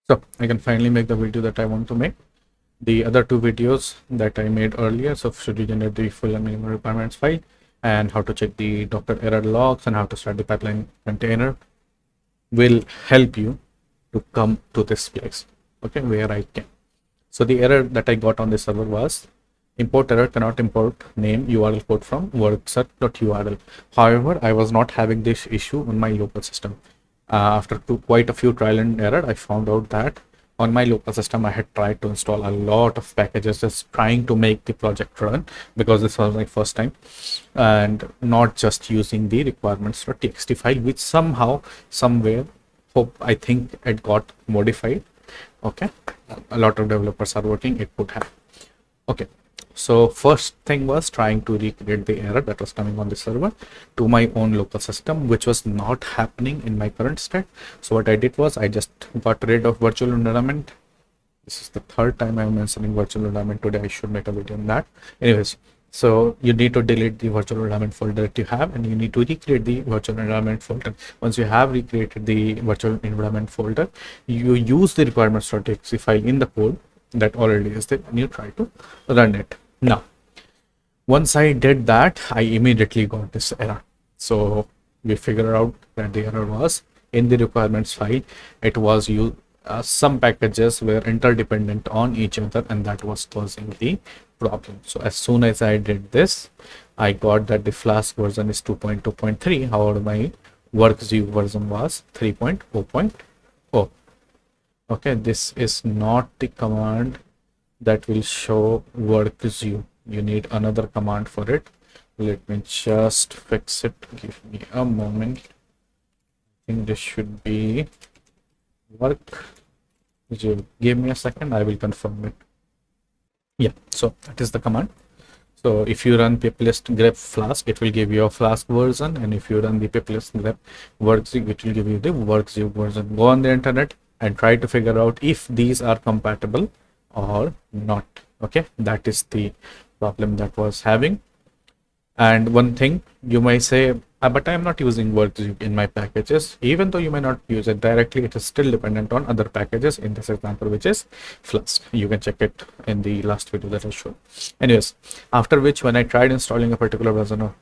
So I can finally make the video that I want to make. The other two videos that I made earlier, so should you generate the full and minimum requirements file, and how to check the Docker error logs, and how to start the pipeline container, will help you to come to this place, okay, where I can. So the error that I got on this server was import error, cannot import name URL code from werzeug.url. However, I was not having this issue on my local system. After quite a few trial and error, I found out that on my local system, I had tried to install a lot of packages, just trying to make the project run, because this was my first time, and not just using the requirements.txt file, which somehow, somewhere, I think it got modified. Okay, a lot of developers are working, it could have. Okay, so first thing was trying to recreate the error that was coming on the server to my own local system, which was not happening in my current state. So what I did was I just got rid of virtual environment. This is the third time I'm mentioning virtual environment today. I should make a video on that. Anyways, so you need to delete the virtual environment folder that you have, and you need to recreate the virtual environment folder. Once you have recreated the virtual environment folder, you use the requirements.txt file in the code that already is there, and you try to run it. Now, once I did that, I immediately got this error. So we figured out that the error was in the requirements file. It was some packages were interdependent on each other, and that was causing the problem. So as soon as I did this, I got that the Flask version is 2.2.3. However, my Werzeug version was 3.0.0. Okay, this is not the command that will show Werzeug. You need another command for it. Let me just fix it. Give me a moment. I think this should be Werzeug. Give me a second. I will confirm it. Yeah, so that is the command. So if you run piplist grep Flask, it will give you a Flask version, and if you run the piplist grep Werzeug, it will give you the Werzeug version. Go on the internet and try to figure out if these are compatible or not. Okay, that is the problem that was having. And one thing you may say, but I am not using Werzeug in my packages. Even though you may not use it directly, it is still dependent on other packages. In this example, which is Flask, you can check it in the last video that I showed. Anyways, after which, when I tried installing a particular version of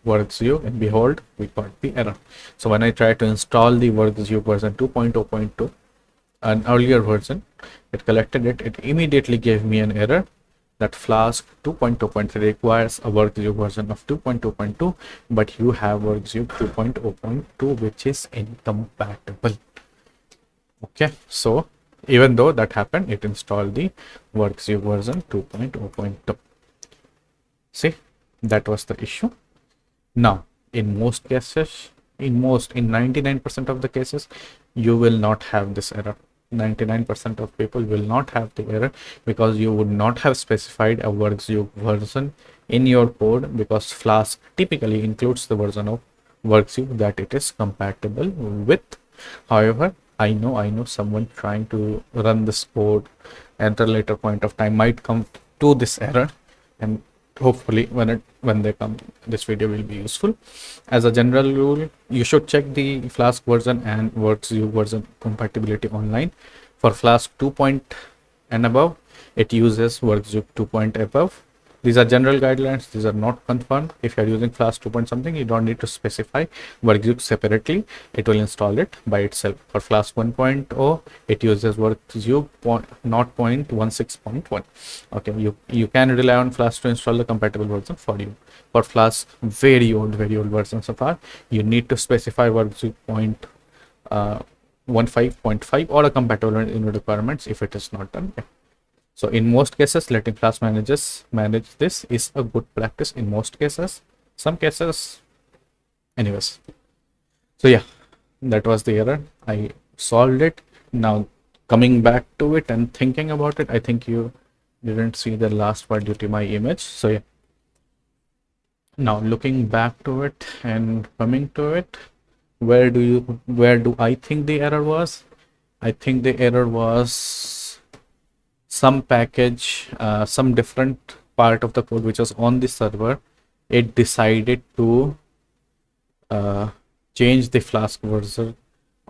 Werzeug, and behold, we got the error. So when I tried to install the Werzeug version 2.0.2, an earlier version, it collected it. It immediately gave me an error that Flask 2.2.3 requires a Werzeug version of 2.2.2, but you have Werzeug 2.0.2, which is incompatible. Okay, so even though that happened, it installed the Werzeug version 2.0.2. See, that was the issue. Now, in most cases, in 99% of the cases, you will not have this error. 99% of people will not have the error, because you would not have specified a Werzeug version in your code, because Flask typically includes the version of Werzeug that it is compatible with. However, I know someone trying to run this code at a later point of time might come to this error, and hopefully when they come, this video will be useful. As a general rule, you should check the Flask version and Werzeug version compatibility online. For Flask 2 and above, it uses Werzeug 2 above. These are general guidelines, these are not confirmed. If you are using Flask 2 something, you don't need to specify Werzeug separately, it will install it by itself. For Flask 1.0, it uses Werzeug 0.16.1. okay, you can rely on Flask to install the compatible version for you. For Flask very old versions of R, you need to specify Werzeug 0.15.5 or a compatible in requirements if it is not done. So in most cases, letting Flask manage this is a good practice in most cases. Some cases, anyways. So yeah, that was the error. I solved it. Now coming back to it and thinking about it, I think you didn't see the last part due to my image. So yeah. Now looking back to it and coming to it, where do I think the error was? I think the error was some package, some different part of the code which was on the server. It decided to change the Flask version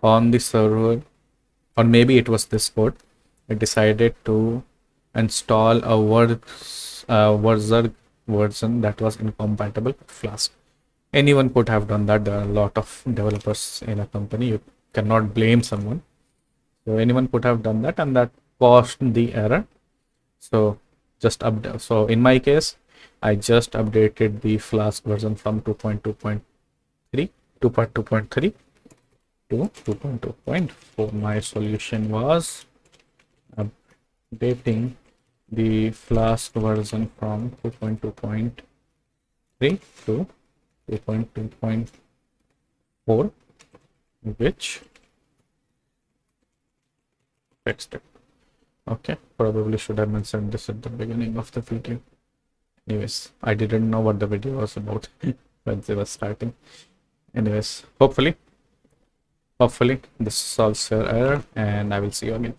on the server or maybe it was this code. I decided to install a Werzeug version that was incompatible with Flask. Anyone could have done that. There are a lot of developers in a company. You cannot blame someone. So anyone could have done that, and that caused the error. So just update. So in my case, I just updated the Flask version from 2.2.3 2.2.3 to 2.2.4. My solution was updating the Flask version from 2.2.3 to 2.2.4, which fixed it. Okay, probably should have mentioned this at the beginning of the video. Anyways, I didn't know what the video was about when they were starting. Anyways, hopefully this solves your error, and I will see you again.